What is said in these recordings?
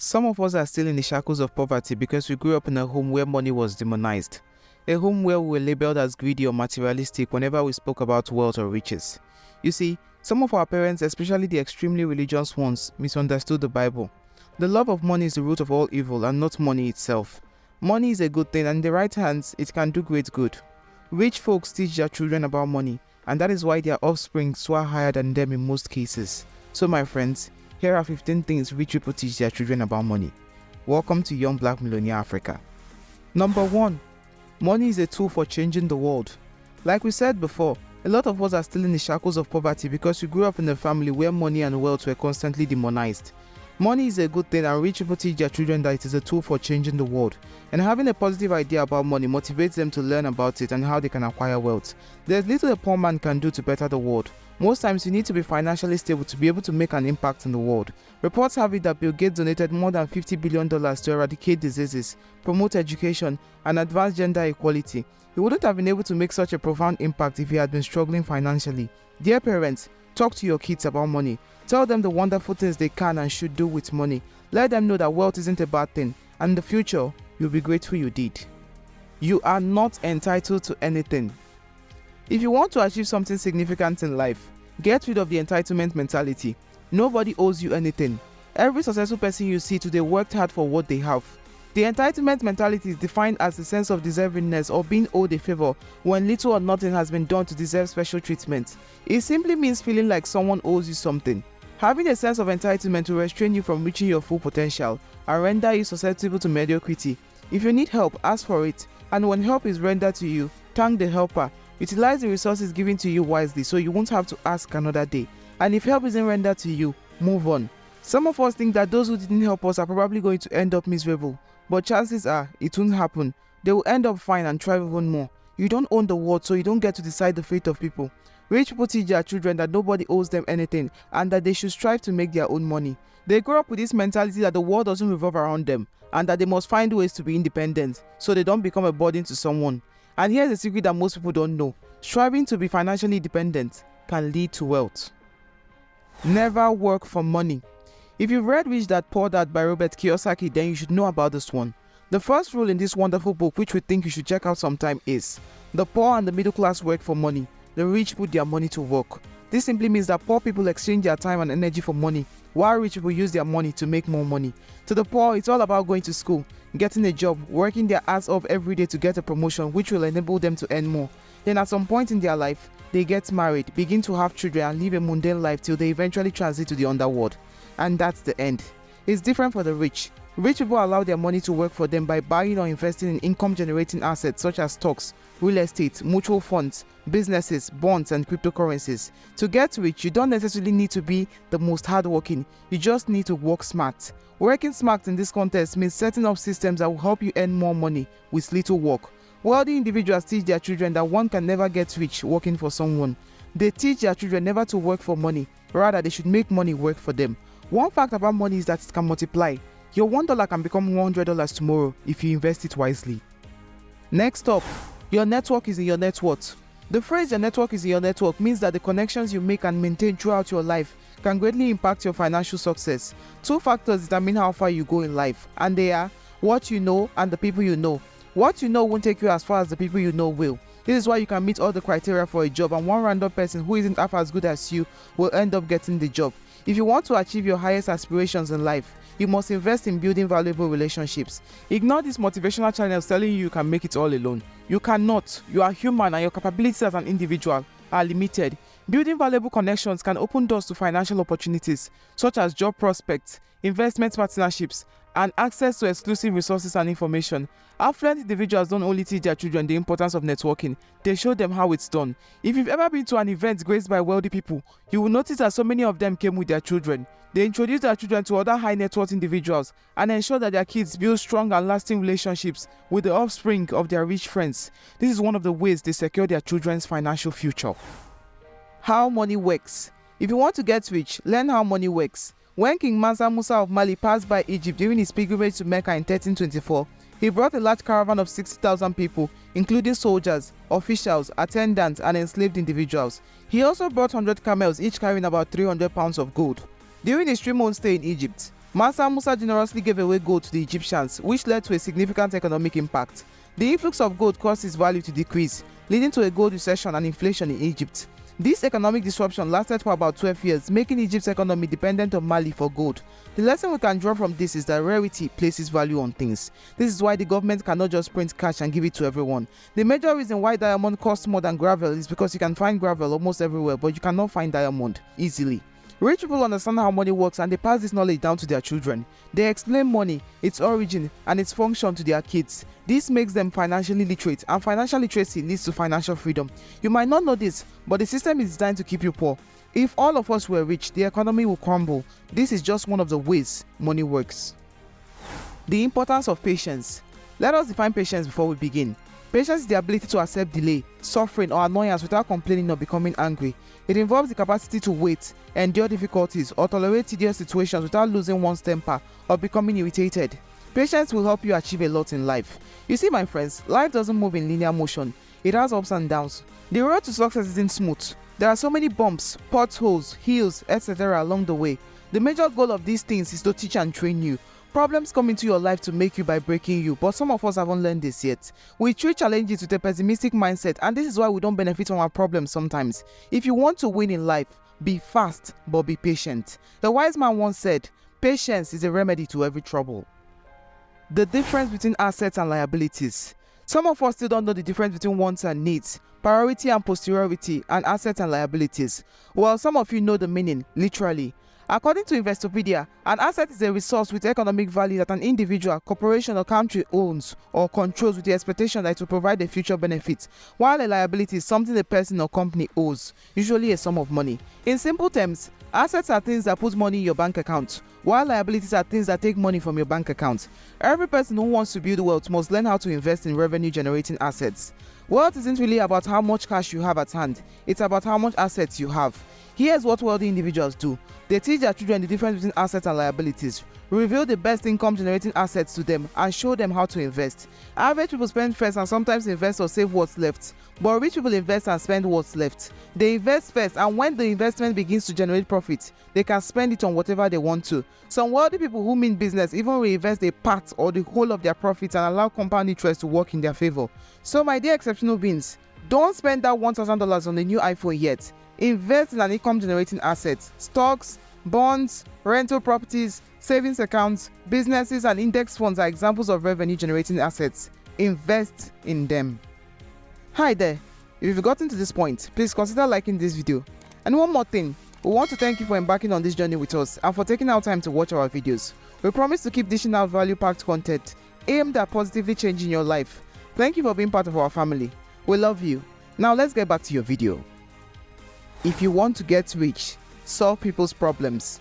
Some of us are still in the shackles of poverty because we grew up in a home where money was demonized. A home where we were labeled as greedy or materialistic whenever we spoke about wealth or riches. You see, some of our parents, especially the extremely religious ones, misunderstood the Bible. The love of money is the root of all evil and not money itself. Money is a good thing, and in the right hands, it can do great good. Rich folks teach their children about money, and that is why their offspring soar higher than them in most cases. So my friends, here are 15 things rich people teach their children about money. Welcome to Young Black Millionaire Africa. Number 1. Money is a tool for changing the world. Like we said before, a lot of us are still in the shackles of poverty because we grew up in a family where money and wealth were constantly demonized. Money is a good thing, and rich people teach their children that it is a tool for changing the world. And having a positive idea about money motivates them to learn about it and how they can acquire wealth. There's little a poor man can do to better the world. Most times you need to be financially stable to be able to make an impact in the world. Reports have it that Bill Gates donated more than $50 billion to eradicate diseases, promote education, and advance gender equality. He wouldn't have been able to make such a profound impact if he had been struggling financially. Dear parents, talk to your kids about money. Tell them the wonderful things they can and should do with money. Let them know that wealth isn't a bad thing, and in the future, you'll be grateful you did. You are not entitled to anything. If you want to achieve something significant in life, get rid of the entitlement mentality. Nobody owes you anything. Every successful person you see today worked hard for what they have. The entitlement mentality is defined as the sense of deservingness or being owed a favor when little or nothing has been done to deserve special treatment. It simply means feeling like someone owes you something. Having a sense of entitlement will restrain you from reaching your full potential and render you susceptible to mediocrity. If you need help, ask for it, and when help is rendered to you, thank the helper. Utilize the resources given to you wisely so you won't have to ask another day. And if help isn't rendered to you, move on. Some of us think that those who didn't help us are probably going to end up miserable, but chances are it won't happen. They will end up fine and thrive even more. You don't own the world, so you don't get to decide the fate of people. Rich people teach their children that nobody owes them anything and that they should strive to make their own money. They grow up with this mentality that the world doesn't revolve around them and that they must find ways to be independent so they don't become a burden to someone. And here's a secret that most people don't know. Striving to be financially independent can lead to wealth. Never work for money. If you've read Rich Dad Poor Dad by Robert Kiyosaki, then you should know about this one. The first rule in this wonderful book, which we think you should check out sometime, is the poor and the middle class work for money. The rich put their money to work. This simply means that poor people exchange their time and energy for money, while rich people use their money to make more money. To the poor, it's all about going to school, getting a job, working their ass off every day to get a promotion, which will enable them to earn more. Then at some point in their life, they get married, begin to have children, and live a mundane life till they eventually transit to the underworld. And that's the end. It's different for the rich. Rich people allow their money to work for them by buying or investing in income-generating assets such as stocks, real estate, mutual funds, businesses, bonds, and cryptocurrencies. To get rich, you don't necessarily need to be the most hardworking. You just need to work smart. Working smart in this context means setting up systems that will help you earn more money with little work. Wealthy individuals teach their children that one can never get rich working for someone. They teach their children never to work for money, rather they should make money work for them. One fact about money is that it can multiply. Your $1 can become $100 tomorrow if you invest it wisely. Next up, your network is in your net worth. The phrase your network is in your network means that the connections you make and maintain throughout your life can greatly impact your financial success. Two factors determine how far you go in life, and they are what you know and the people you know. What you know won't take you as far as the people you know will. This is why you can meet all the criteria for a job, and one random person who isn't half as good as you will end up getting the job. If you want to achieve your highest aspirations in life, you must invest in building valuable relationships. Ignore these motivational channels telling you can make it all alone. You cannot. You are human and your capabilities as an individual are limited. Building valuable connections can open doors to financial opportunities such as job prospects, investment partnerships, and access to exclusive resources and information. Affluent individuals don't only teach their children the importance of networking, they show them how it's done. If you've ever been to an event graced by wealthy people, you will notice that so many of them came with their children. They introduce their children to other high net worth individuals and ensure that their kids build strong and lasting relationships with the offspring of their rich friends. This is one of the ways they secure their children's financial future. How money works. If you want to get rich, learn how money works. When King Mansa Musa of Mali passed by Egypt during his pilgrimage to Mecca in 1324, he brought a large caravan of 60,000 people, including soldiers, officials, attendants, and enslaved individuals. He also brought 100 camels, each carrying about 300 pounds of gold. During his 3-month stay in Egypt, Mansa Musa generously gave away gold to the Egyptians, which led to a significant economic impact. The influx of gold caused its value to decrease, leading to a gold recession and inflation in Egypt. This economic disruption lasted for about 12 years, making Egypt's economy dependent on Mali for gold. The lesson we can draw from this is that rarity places value on things. This is why the government cannot just print cash and give it to everyone. The major reason why diamond costs more than gravel is because you can find gravel almost everywhere, but you cannot find diamond easily. Rich people understand how money works and they pass this knowledge down to their children. They explain money, its origin, and its function to their kids. This makes them financially literate, and financial literacy leads to financial freedom. You might not know this, but the system is designed to keep you poor. If all of us were rich, the economy will crumble. This is just one of the ways money works. The importance of patience. Let us define patience before we begin. Patience is the ability to accept delay, suffering, or annoyance without complaining or becoming angry. It involves the capacity to wait, endure difficulties, or tolerate tedious situations without losing one's temper or becoming irritated. Patience will help you achieve a lot in life. You see, my friends, life doesn't move in linear motion. It has ups and downs. The road to success isn't smooth. There are so many bumps, potholes, hills, etc. along the way. The major goal of these things is to teach and train you. Problems come into your life to make you by breaking you, but some of us haven't learned this yet. We treat challenges with a pessimistic mindset, and this is why we don't benefit from our problems sometimes. If you want to win in life, be fast, but be patient. The wise man once said, patience is a remedy to every trouble. The difference between assets and liabilities. Some of us still don't know the difference between wants and needs, priority and posteriority, and assets and liabilities. Well, some of you know the meaning, literally. According to Investopedia, an asset is a resource with economic value that an individual, corporation, or country owns or controls with the expectation that it will provide a future benefit, while a liability is something a person or company owes, usually a sum of money. In simple terms, assets are things that put money in your bank account, while liabilities are things that take money from your bank account. Every person who wants to build wealth must learn how to invest in revenue-generating assets. Wealth isn't really about how much cash you have at hand, it's about how much assets you have. Here's what wealthy individuals do. They teach their children the difference between assets and liabilities, reveal the best income generating assets to them, and show them how to invest. Average people spend first and sometimes invest or save what's left, but rich people invest and spend what's left. They invest first, and when the investment begins to generate profit, they can spend it on whatever they want to. Some wealthy people who mean business even reinvest a part or the whole of their profits and allow compound interest to work in their favor. So my dear exceptional beings, don't spend that $1,000 on the new iPhone yet. Invest in an income generating asset. Stocks, bonds, rental properties, savings accounts, businesses, and index funds are examples of revenue generating assets. Invest in them. Hi there. If you've gotten to this point, please consider liking this video. And one more thing, we want to thank you for embarking on this journey with us and for taking out time to watch our videos. We promise to keep dishing out value-packed content aimed at positively changing your life. Thank you for being part of our family. We love you. Now let's get back to your video. If you want to get rich, solve people's problems.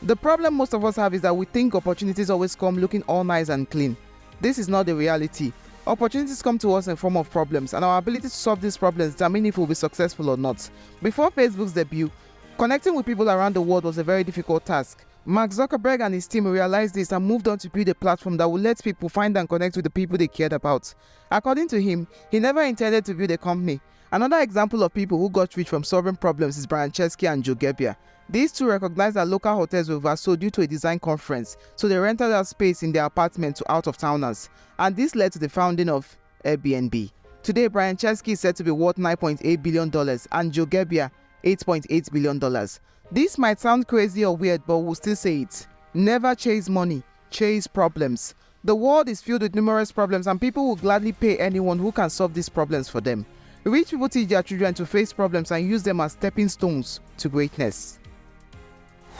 The problem most of us have is that we think opportunities always come looking all nice and clean. This is not the reality. Opportunities come to us in form of problems, and our ability to solve these problems determine if we'll be successful or not. Before Facebook's debut, connecting with people around the world was a very difficult task. Mark Zuckerberg and his team realized this and moved on to build a platform that would let people find and connect with the people they cared about. According to him, he never intended to build a company. Another example of people who got rich from solving problems is Brian Chesky and Joe Gebbia. These two recognized that local hotels were oversold due to a design conference, so they rented out space in their apartment to out-of-towners, and this led to the founding of Airbnb. Today, Brian Chesky is said to be worth $9.8 billion and Joe Gebbia $8.8 billion. This might sound crazy or weird, but we'll still say it. Never chase money, chase problems. The world is filled with numerous problems, and people will gladly pay anyone who can solve these problems for them. Rich people teach their children to face problems and use them as stepping stones to greatness.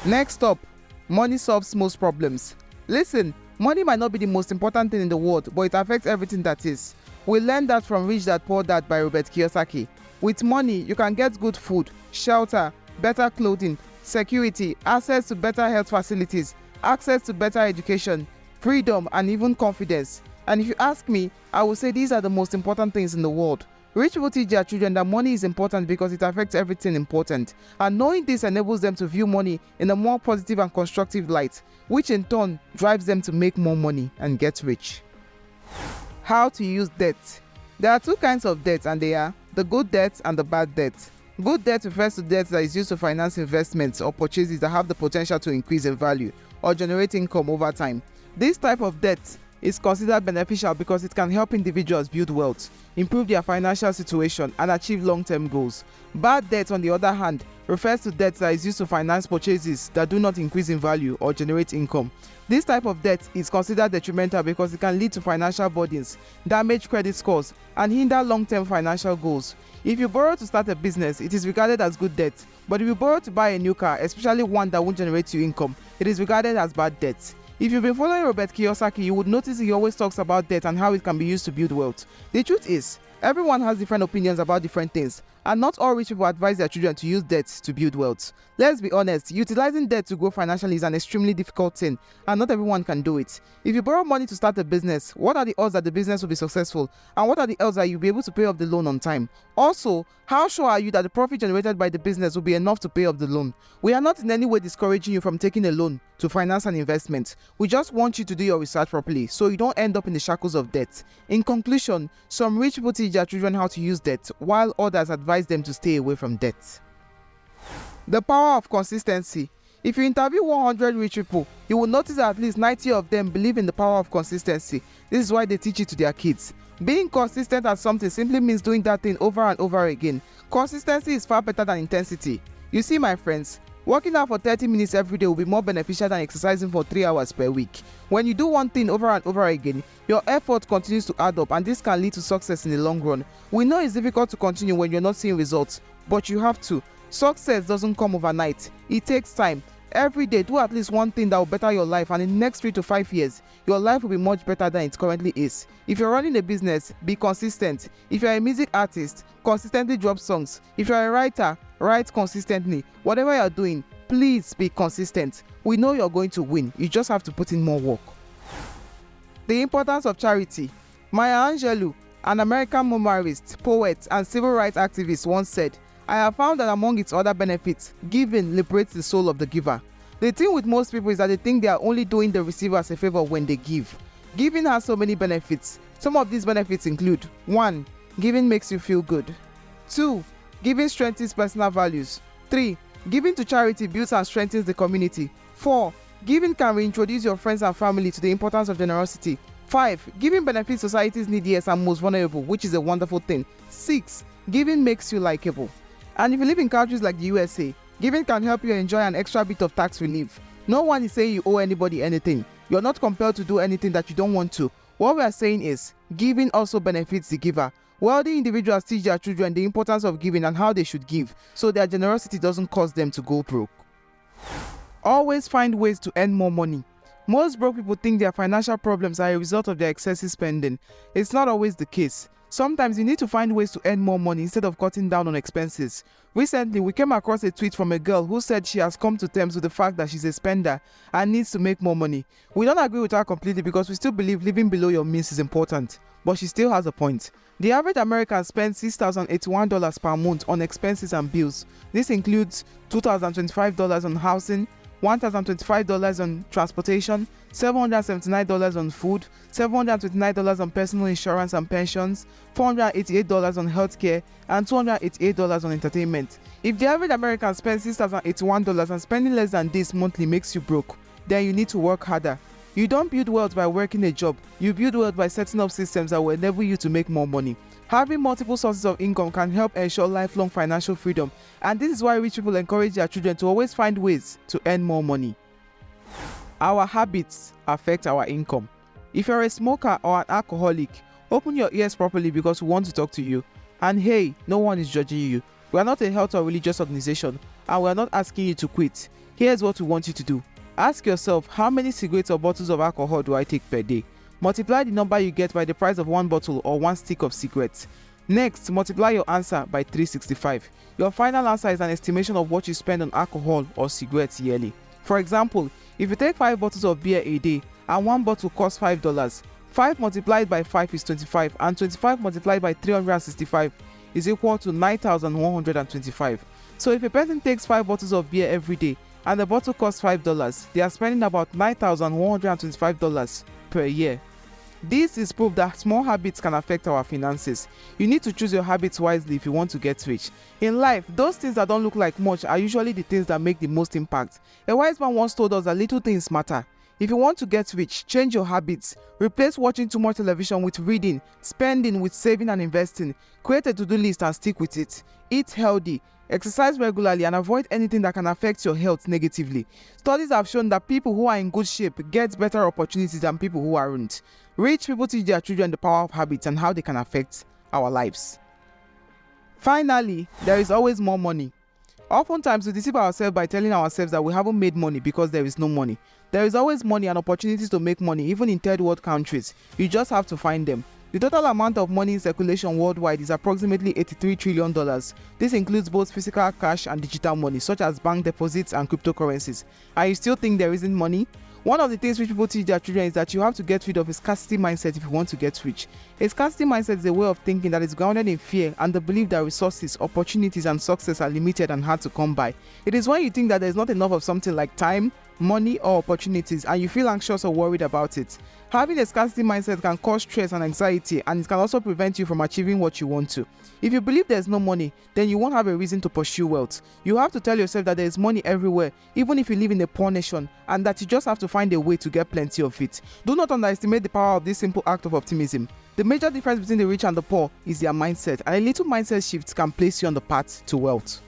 Next up, money solves most problems. Listen, money might not be the most important thing in the world, but it affects everything that is. We learned that from Rich Dad Poor Dad by Robert Kiyosaki. With money, you can get good food, shelter, better clothing, security, access to better health facilities, access to better education, freedom, and even confidence. And if you ask me, I will say these are the most important things in the world. Rich people teach their children that money is important because it affects everything important, and knowing this enables them to view money in a more positive and constructive light, which in turn drives them to make more money and get rich. How to use debt. There are two kinds of debt, and they are the good debt and the bad debt. Good debt refers to debt that is used to finance investments or purchases that have the potential to increase in value, or generate income over time. This type of debt is considered beneficial because it can help individuals build wealth, improve their financial situation, and achieve long-term goals. Bad debt, on the other hand, refers to debt that is used to finance purchases that do not increase in value or generate income. This type of debt is considered detrimental because it can lead to financial burdens, damage credit scores, and hinder long-term financial goals. If you borrow to start a business, it is regarded as good debt, but if you borrow to buy a new car, especially one that won't generate you income, it is regarded as bad debt. If you've been following Robert Kiyosaki, you would notice he always talks about debt and how it can be used to build wealth. The truth is, everyone has different opinions about different things, and not all rich people advise their children to use debt to build wealth. Let's be honest, utilizing debt to grow financially is an extremely difficult thing, and not everyone can do it. If you borrow money to start a business, what are the odds that the business will be successful, and what are the odds that you'll be able to pay off the loan on time? Also, how sure are you that the profit generated by the business will be enough to pay off the loan? We are not in any way discouraging you from taking a loan to finance an investment. We just want you to do your research properly so you don't end up in the shackles of debt. In conclusion, some rich people teach their children how to use debt, while others advise them to stay away from debt. The power of consistency. If you interview 100 rich people, you will notice that at least 90 of them believe in the power of consistency. This is why they teach it to their kids. Being consistent at something simply means doing that thing over and over again. Consistency is far better than intensity. You see, my friends, working out for 30 minutes every day will be more beneficial than exercising for 3 hours per week. When you do one thing over and over again, your effort continues to add up, and this can lead to success in the long run. We know it's difficult to continue when you're not seeing results, but you have to. Success doesn't come overnight. It takes time. Every day, do at least one thing that will better your life, and in the next 3 to 5 years, your life will be much better than it currently is. If you're running a business, be consistent. If you're a music artist, consistently drop songs. If you're a writer, write consistently. Whatever you're doing, please be consistent. We know you're going to win. You just have to put in more work. The importance of charity. Maya Angelou, an American memoirist, poet, and civil rights activist, once said, "I have found that among its other benefits, giving liberates the soul of the giver." The thing with most people is that they think they are only doing the receiver as a favor when they give. Giving has so many benefits. Some of these benefits include: 1. Giving makes you feel good. 2. Giving strengthens personal values. 3. Giving to charity builds and strengthens the community. 4. Giving can reintroduce your friends and family to the importance of generosity. 5. Giving benefits society's neediest and most vulnerable, which is a wonderful thing. 6. Giving makes you likable. And if you live in countries like the USA, giving can help you enjoy an extra bit of tax relief. No one is saying you owe anybody anything. You're not compelled to do anything that you don't want to. What we are saying is, giving also benefits the giver. Wealthy individuals teach their children the importance of giving and how they should give, so their generosity doesn't cause them to go broke. Always find ways to earn more money. Most broke people think their financial problems are a result of their excessive spending. It's not always the case. Sometimes you need to find ways to earn more money instead of cutting down on expenses. Recently, we came across a tweet from a girl who said she has come to terms with the fact that she's a spender and needs to make more money. We don't agree with her completely because we still believe living below your means is important, but she still has a point. The average American spends $6,081 per month on expenses and bills. This includes $2,025 on housing, $1,025 on transportation, $779 on food, $729 on personal insurance and pensions, $488 on healthcare, and $288 on entertainment. If the average American spends $6,081 and spending less than this monthly makes you broke, then you need to work harder. You don't build wealth by working a job. You build wealth by setting up systems that will enable you to make more money. Having multiple sources of income can help ensure lifelong financial freedom, and this is why rich people encourage their children to always find ways to earn more money. Our habits affect our income. If you're a smoker or an alcoholic, open your ears properly because we want to talk to you. And hey, no one is judging you. We are not a health or religious organization, and we are not asking you to quit. Here's what we want you to do. Ask yourself, how many cigarettes or bottles of alcohol do I take per day? Multiply the number you get by the price of one bottle or one stick of cigarettes. Next, multiply your answer by 365. Your final answer is an estimation of what you spend on alcohol or cigarettes yearly. For example, if you take 5 bottles of beer a day and one bottle costs $5, 5 multiplied by 5 is 25, and 25 multiplied by 365 is equal to 9,125. So if a person takes 5 bottles of beer every day and the bottle costs $5, they are spending about $9,125 per year. This is proof that small habits can affect our finances. You need to choose your habits wisely if you want to get rich. In life, those things that don't look like much are usually the things that make the most impact. A wise man once told us that little things matter. If you want to get rich, change your habits. Replace watching too much television with reading, spending with saving and investing. Create a to-do list and stick with it. Eat healthy. Exercise regularly and avoid anything that can affect your health negatively. Studies have shown that people who are in good shape get better opportunities than people who aren't. Rich people teach their children the power of habits and how they can affect our lives. Finally, there is always more money. Oftentimes, we deceive ourselves by telling ourselves that we haven't made money because there is no money. There is always money and opportunities to make money, even in third world countries. You just have to find them. The total amount of money in circulation worldwide is approximately $83 trillion. This includes both physical cash and digital money, such as bank deposits and cryptocurrencies. And you still think there isn't money? One of the things which people teach their children is that you have to get rid of a scarcity mindset if you want to get rich. A scarcity mindset is a way of thinking that is grounded in fear and the belief that resources, opportunities, and success are limited and hard to come by. It is when you think that there is not enough of something like time, money, or opportunities and you feel anxious or worried about it. Having a scarcity mindset can cause stress and anxiety, and it can also prevent you from achieving what you want to. If you believe there's no money, then you won't have a reason to pursue wealth. You have to tell yourself that there is money everywhere, even if you live in a poor nation, and that you just have to find a way to get plenty of it. Do not underestimate the power of this simple act of optimism. The major difference between the rich and the poor is their mindset, and a little mindset shift can place you on the path to wealth.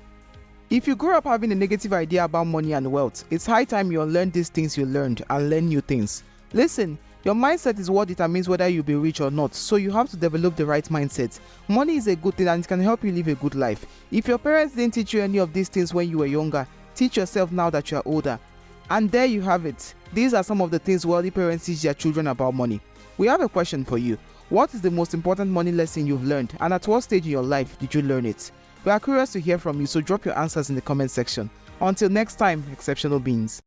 If you grew up having a negative idea about money and wealth, it's high time you unlearn these things you learned and learn new things. Listen, your mindset is what determines whether you'll be rich or not, so you have to develop the right mindset. Money is a good thing and it can help you live a good life. If your parents didn't teach you any of these things when you were younger, teach yourself now that you are older. And there you have it. These are some of the things wealthy parents teach their children about money. We have a question for you. What is the most important money lesson you've learned, and at what stage in your life did you learn it? We are curious to hear from you, so drop your answers in the comment section. Until next time, exceptional beings.